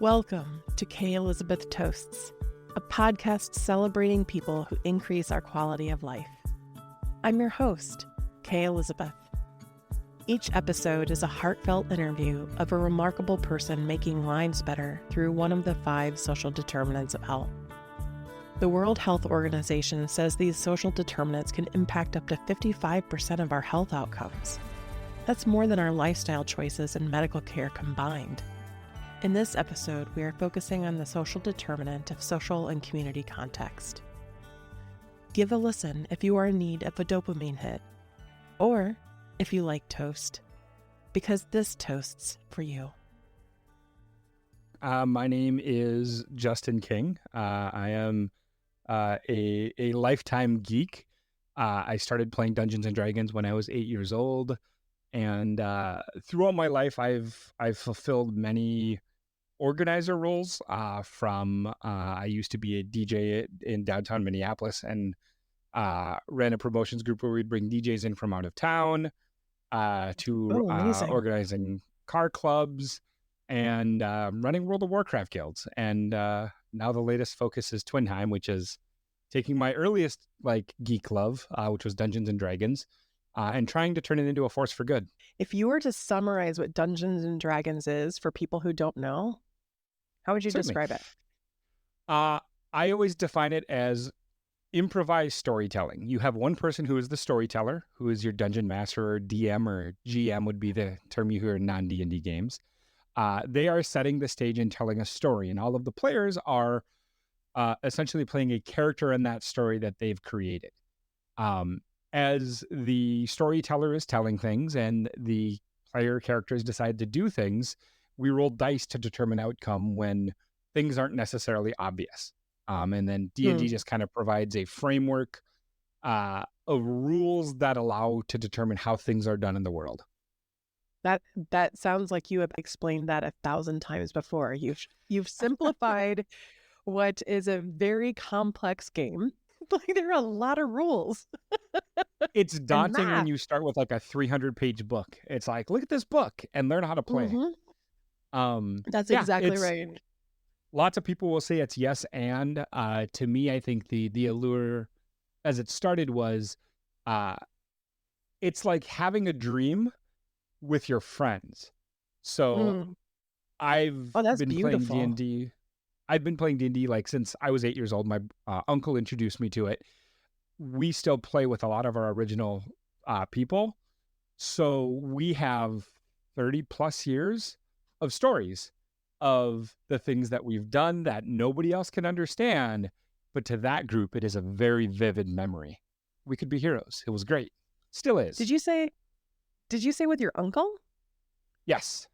Welcome to K. Elizabeth Toasts, a podcast celebrating people who increase our quality of life. I'm your host, K. Elizabeth. Each episode is a heartfelt interview of a remarkable person making lives better through one of the 5 social determinants of health. The World Health Organization says these social determinants can impact up to 55% of our health outcomes. That's more than our lifestyle choices and medical care combined. In this episode, we are focusing on the social determinant of social and community context. Give a listen if you are in need of a dopamine hit, or if you like toast, because this toasts for you. My name is Justin King. I am a lifetime geek. I started playing Dungeons and Dragons when I was 8 years old. And throughout my life, I've fulfilled many organizer roles. I used to be a DJ in downtown Minneapolis and ran a promotions group where we'd bring DJs in from out of town to organizing car clubs and running World of Warcraft guilds. And now the latest focus is Twinheim, which is taking my earliest geek love, which was Dungeons and Dragons, and trying to turn it into a force for good. If you were to summarize what Dungeons and Dragons is for people who don't know, how would you describe it? I always define it as improvised storytelling. You have one person who is the storyteller, who is your dungeon master or DM, or GM would be the term you hear in non-D&D games. They are setting the stage and telling a story, and all of the players are essentially playing a character in that story that they've created. As the storyteller is telling things and the player characters decide to do things, we roll dice to determine outcome when things aren't necessarily obvious. And then D&D just kind of provides a framework of rules that allow to determine how things are done in the world. That sounds like you have explained that 1,000 times before. You've simplified what is a very complex game. There are a lot of rules. It's daunting when you start with a 300-page book. It's like, look at this book and learn how to play. That's exactly right. Lots of people will say it's yes and. To me, I think the allure as it started was it's like having a dream with your friends. So I've been beautiful. playing D&D. I've been playing D&D since I was 8 years old. My uncle introduced me to it. We still play with a lot of our original people. So we have 30 plus years of stories of the things that we've done that nobody else can understand. But to that group, it is a very vivid memory. We could be heroes. It was great. Still is. Did you say with your uncle? Yes.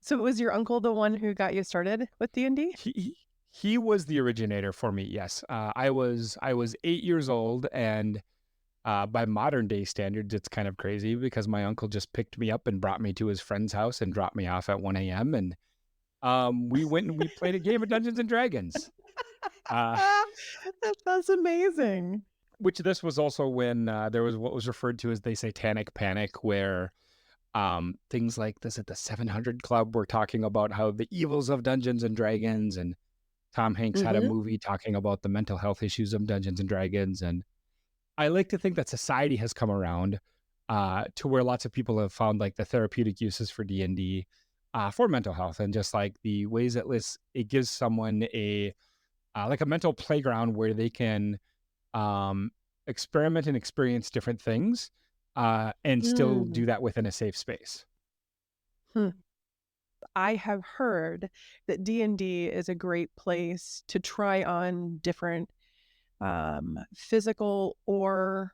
So was your uncle the one who got you started with D&D? He was the originator for me. Yes. I was 8 years old, and by modern day standards, it's kind of crazy because my uncle just picked me up and brought me to his friend's house and dropped me off at 1 a.m. And we went and we played a game of Dungeons and Dragons. That's amazing. Which this was also when there was what was referred to as the Satanic Panic, where things like this at the 700 Club were talking about how the evils of Dungeons and Dragons, and Tom Hanks had a movie talking about the mental health issues of Dungeons and Dragons. And I like to think that society has come around to where lots of people have found the therapeutic uses for D&D for mental health, and just the ways that it gives someone a mental playground where they can experiment and experience different things and still do that within a safe space. I have heard that D&D is a great place to try on different physical or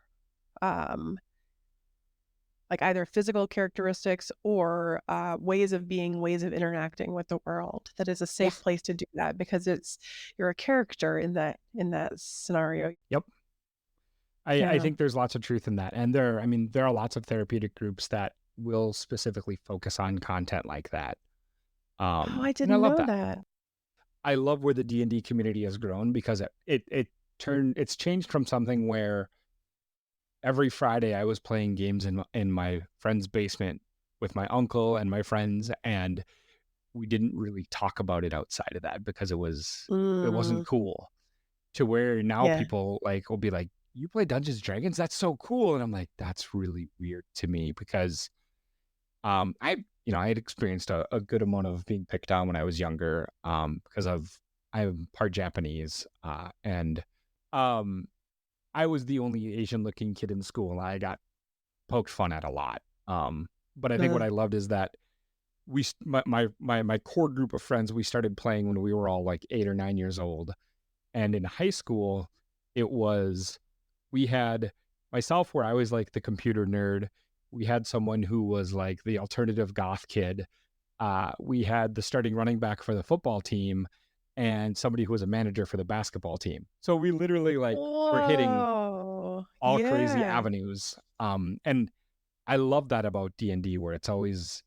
either physical characteristics or ways of being, ways of interacting with the world. That is a safe place to do that because you're a character in that scenario. Yep. I think there's lots of truth in that. And there are lots of therapeutic groups that will specifically focus on content like that. I didn't know that. I love where the D&D community has grown because it's changed from something where every Friday I was playing games in my friend's basement with my uncle and my friends, and we didn't really talk about it outside of that because it Mm, wasn't cool. To where now yeah. people like will be like, "You play Dungeons and Dragons? That's so cool!" And I'm like, "That's really weird to me because I had experienced a good amount of being picked on when I was younger because I'm part Japanese and um I was the only Asian looking kid in school and I got poked fun at a lot. But I think what Uh, I loved is that my core group of friends, we started playing when we were all like 8 or 9 years old. And in high school, it was, we had myself where I was like the computer nerd. We had someone who was like the alternative goth kid. We had the starting running back for the football team and somebody who was a manager for the basketball team. So we literally like were hitting whoa. all crazy Yeah. avenues. And I love that about D&D where it's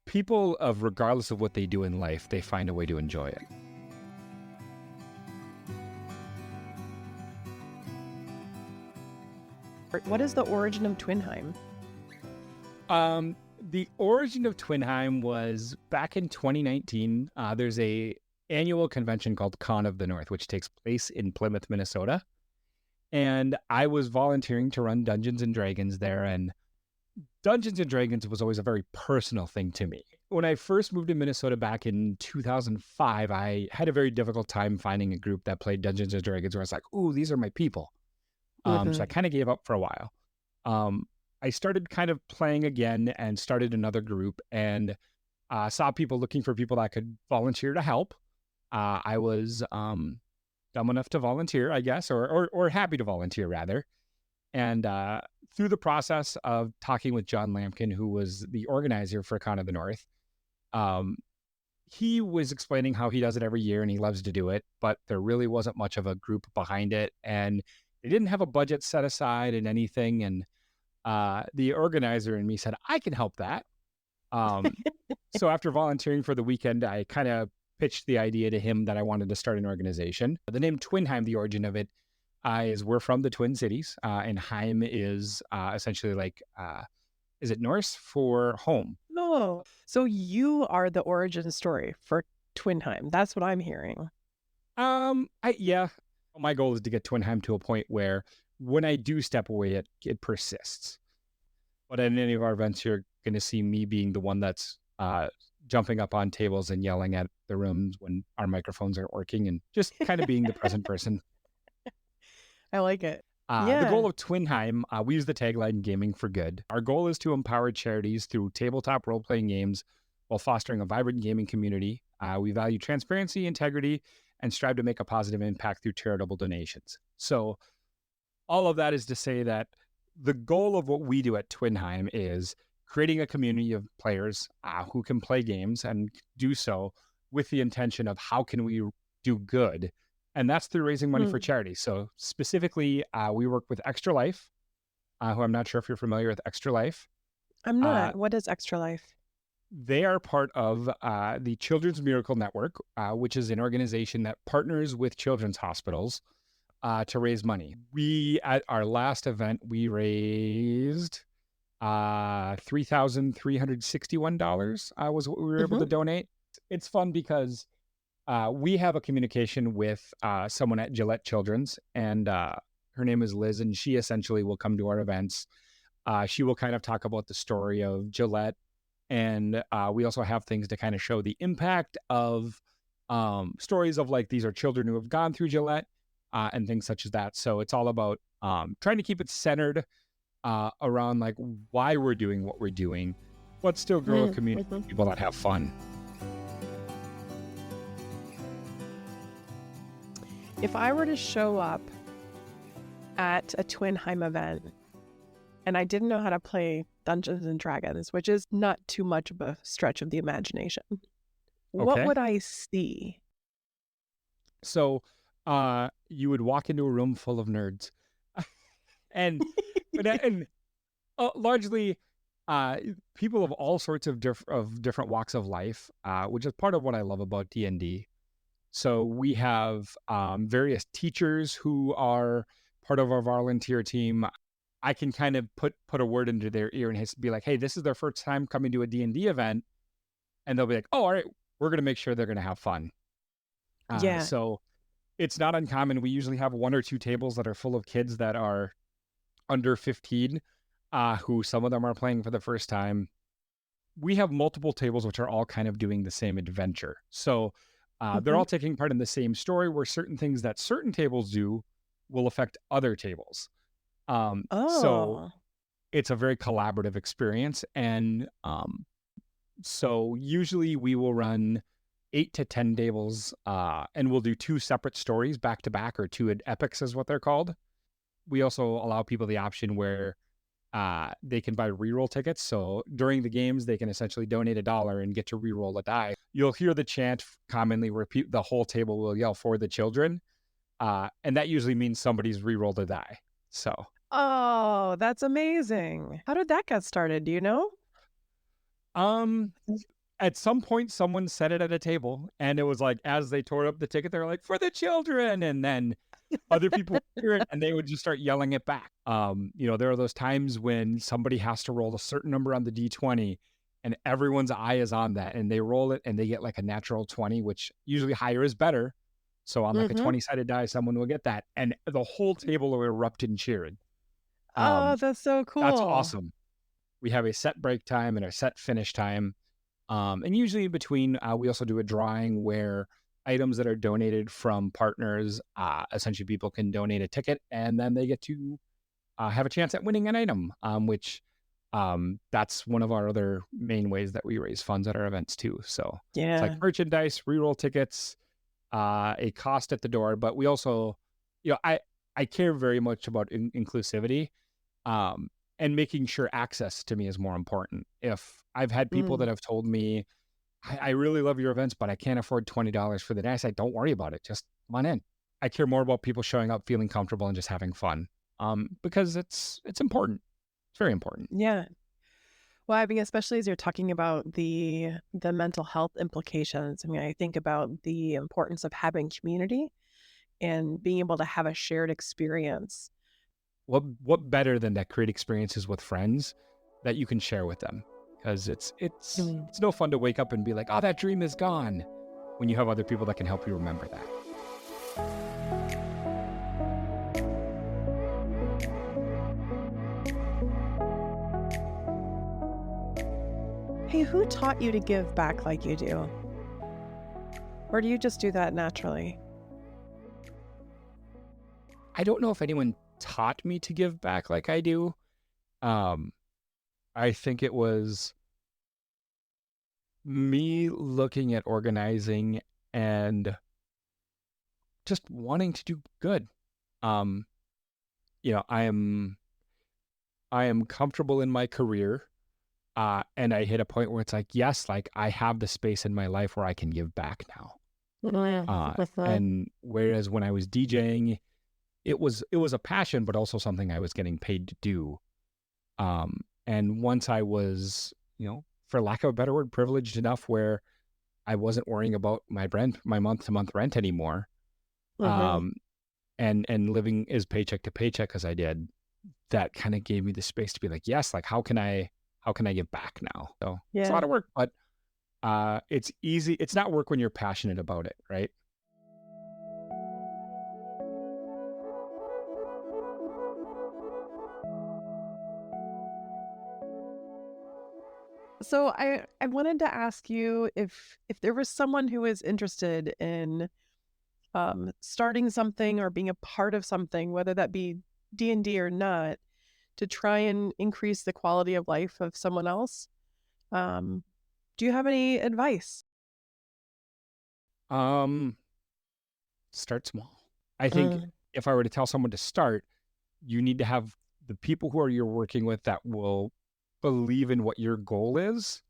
people of regardless of what they do in life, they find a way to enjoy it. What is the origin of Twinheim? The origin of Twinheim was back in 2019. There's a annual convention called Con of the North, which takes place in Plymouth, Minnesota. And I was volunteering to run Dungeons and Dragons there. And Dungeons and Dragons was always a very personal thing to me. When I first moved to Minnesota back in 2005, I had a very difficult time finding a group that played Dungeons and Dragons where I was like, ooh, these are my people. So I Mm-hmm. kind of gave up for a while. Um, I started kind of playing again and started another group and saw people looking for people that could volunteer to help. I was dumb enough to volunteer, I guess, or happy to volunteer rather. And through the process of talking with John Lampkin, who was the organizer for Con of the North, um, he was explaining how he does it every year and he loves to do it, but there really wasn't much of a group behind it. And they didn't have a budget set aside and anything. And the organizer and me said, I can help that. Um, so after volunteering for the weekend, I kind of pitched the idea to him that I wanted to start an organization. The name Twinheim, the origin of it, is we're from the Twin Cities, and Heim is essentially like, is it Norse for home? Oh, so you are the origin story for Twinheim. That's what I'm hearing. Yeah, my goal is to get Twinheim to a point where when I do step away, it persists. But in any of our events, you're going to see me being the one that's jumping up on tables and yelling at the rooms when our microphones aren't working and just kind of being the present person. I like it. The Yeah. goal of Twinheim, we use the tagline Gaming for Good. Our goal is to empower charities through tabletop role playing games while fostering a vibrant gaming community. We value transparency, integrity, and strive to make a positive impact through charitable donations. So, all of that is to say that the goal of what we do at Twinheim is creating a community of players who can play games and do so with the intention of how can we do good, and that's through raising money for Hmm. charity. So specifically, we work with Extra Life, who I'm not sure if you're familiar with Extra Life. I'm Uh, not. What is Extra Life? they are part of the Children's Miracle Network, which is an organization that partners with children's hospitals to raise money. We, at our last event, we raised $3,361 was what we were able Mm-hmm. to donate. It's fun because we have a communication with someone at Gillette Children's, and her name is Liz, and she essentially will come to our events. She will kind of talk about the story of Gillette, and we also have things to kind of show the impact of stories of like these are children who have gone through Gillette and things such as that. So it's all about trying to keep it centered around like why we're doing what we're doing, but still grow a community Mm-hmm. of people that have fun. If I were to show up at a Twinheim event and I didn't know how to play Dungeons and Dragons, which is not too much of a stretch of the imagination, what Okay. would I see? So you would walk into a room full of nerds and and largely people of all sorts of different walks of life, which is part of what I love about D&D. So we have various teachers who are part of our volunteer team. I can kind of put a word into their ear and be like, hey, this is their first time coming to a D&D event. And they'll be like, oh, all right, we're going to make sure they're going to have fun. Yeah. So it's not uncommon. We usually have 1 or 2 tables that are full of kids that are under 15, who some of them are playing for the first time. We have multiple tables which are all kind of doing the same adventure. So they're Mm-hmm. all taking part in the same story, where certain things that certain tables do will affect other tables. So Oh. it's a very collaborative experience. And so usually we will run 8 to 10 tables, and we'll do 2 separate stories back to back, or 2 epics is what they're called. We also allow people the option where they can buy reroll tickets. So during the games, they can essentially donate $1 and get to reroll a die. You'll hear the chant commonly where the whole table will yell for the children. And that usually means somebody's rerolled a die. So, Oh, that's amazing. How did that get started? Do you know? um, at some point, someone said it at a table, and it was like, as they tore up the ticket, they're like, for the children. And then other people hear it and they would just start yelling it back. There are those times when somebody has to roll a certain number on the D20 and everyone's eye is on that, and they roll it and they get like a natural 20, which usually higher is better. So on like a Mm-hmm. 20-sided die, someone will get that, and the whole table will erupt in cheering. Oh, Um, that's so that's cool. awesome. We have a set break time and a set finish time. And usually in between, we also do a drawing where items that are donated from partners, essentially people can donate a ticket and then they get to have a chance at winning an item, which that's one of our other main ways that we raise funds at our events too. So it's like Yeah. merchandise, reroll tickets, a cost at the door. But we also, I care very much about inclusivity. And making sure access to me is more important. If I've had people Mm. that have told me, I really love your events, but I can't afford $20 for the day, I say, don't worry about it. Just come on in. I care more about people showing up, feeling comfortable, and just having fun. Because it's important. It's very important. Yeah. Well, I mean, especially as you're talking about the mental health implications. I mean, I think about the importance of having community and being able to have a shared experience. What better than that? Create experiences with friends that you can share with them, because Mm. it's no fun to wake up and be like, oh, that dream is gone, when you have other people that can help you remember that. Hey, who taught you to give back like you do? Or do you just do that naturally? I don't know if anyone taught me to give back like I do. Um, I think it was me looking at organizing and just wanting to do good. Um, I am comfortable in my career, and I hit a point where it's like, yes, like I have the space in my life where I can give back now. And whereas when I was DJing, it was a passion, but also something I was getting paid to do. And once I was, for lack of a better word, privileged enough where I wasn't worrying about my rent, my month to month rent anymore, Mm-hmm. um, and living is paycheck to paycheck as I did, that kind of gave me the space to be like, yes, like how can I give back now? So it's a lot Yeah. of work, but it's easy. It's not work when you're passionate about it, right? So I wanted to ask you if there was someone who is interested in starting something or being a part of something, whether that be D&D or not, to try and increase the quality of life of someone else. Um, do you have any advice? Um, Start small. I think Uh, if I were to tell someone to start, you need to have the people who are you're working with that will believe in what your goal is.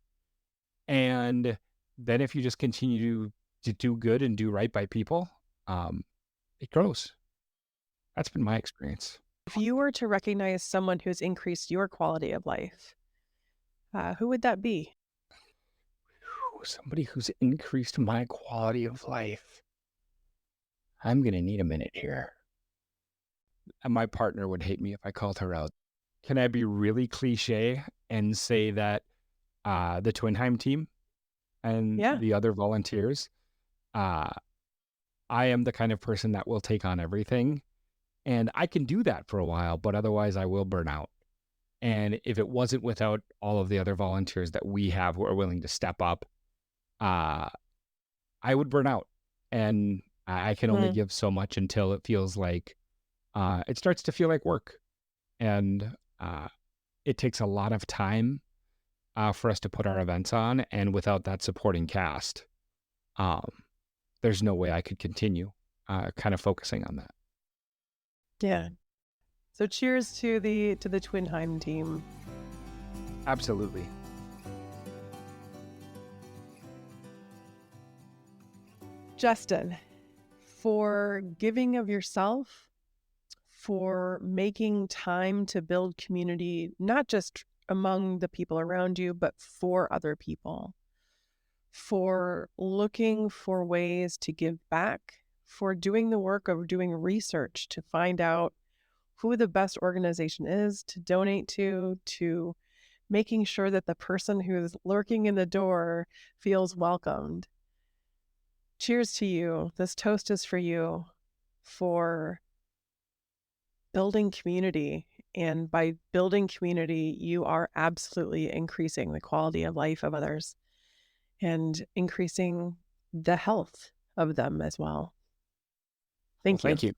And then if you just continue to do good and do right by people, um, it grows. That's been my experience. if you were to recognize someone who's increased your quality of life, who would that be? Somebody who's increased my quality of life. I'm going to need a minute here. And my partner would hate me if I called her out. can I be really cliche and say that the Twinheim team and Yeah. the other volunteers, uh, I am the kind of person that will take on everything. And I can do that for a while, but otherwise I will burn out. And if it wasn't without all of the other volunteers that we have who are willing to step up, I would burn out. And I can only give so much until it feels like it starts to feel like work. And it takes a lot of time for us to put our events on. And without that supporting cast, there's no way I could continue kind of focusing on that. Yeah. So cheers to the Twinheim team. Absolutely. Justin, for giving of yourself, for making time to build community, not just among the people around you, but for other people, for looking for ways to give back, for doing the work of doing research to find out who the best organization is to donate to making sure that the person who's lurking in the door feels welcomed. Cheers to you. This toast is for you for building community. And by building community, you are absolutely increasing the quality of life of others and increasing the health of them as well. Thank you. Thank you.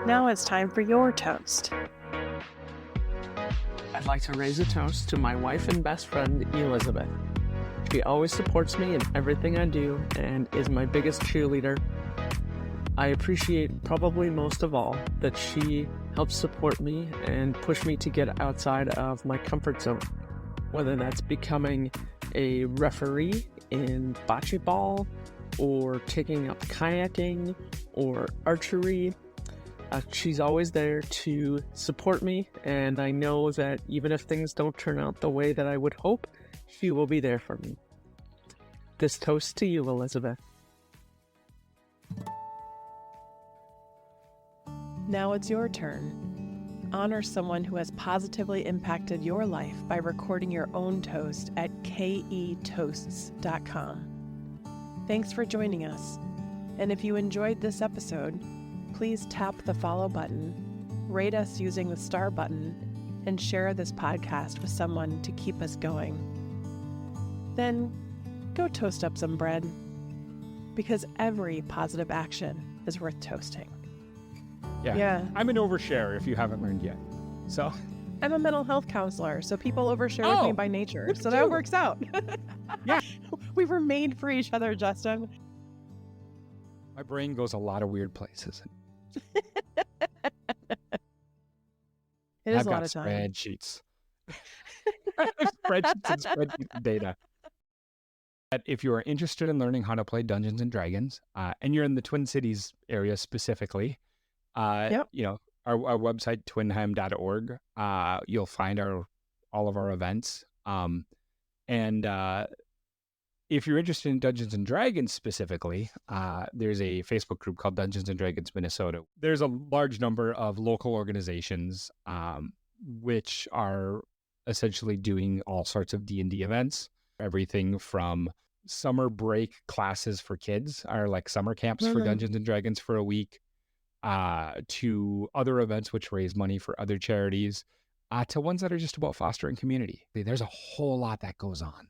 Now it's time for your toast. I'd like to raise a toast to my wife and best friend, Elizabeth. She always supports me in everything I do and is my biggest cheerleader. I appreciate probably most of all that she helps support me and push me to get outside of my comfort zone, whether that's becoming a referee in bocce ball or taking up kayaking or archery. She's always there to support me, and I know that even if things don't turn out the way that I would hope, she will be there for me. This toast to you, Elizabeth. Now it's your turn. Honor someone who has positively impacted your life by recording your own toast at ketoasts.com. Thanks for joining us. And if you enjoyed this episode, please tap the follow button, rate us using the star button, and share this podcast with someone to keep us going. Then go toast up some bread, because every positive action is worth toasting. Yeah. I'm an overshare if you haven't learned yet. So I'm a mental health counselor, so people overshare with me by nature. So that works out. Yeah. We were made for each other, Justin. My brain goes a lot of weird places. It is a lot of time. Spreadsheets. Spreadsheets data. If you are interested in learning how to play Dungeons and Dragons, and you're in the Twin Cities area specifically, you know, our website, twinheim.org, you'll find all of our events. If you're interested in Dungeons and Dragons specifically, there's a Facebook group called Dungeons and Dragons Minnesota. There's a large number of local organizations which are essentially doing all sorts of D&D events. Everything from summer break classes for kids, are like summer camps for Dungeons and Dragons for a week, to other events which raise money for other charities, to ones that are just about fostering community. There's a whole lot that goes on.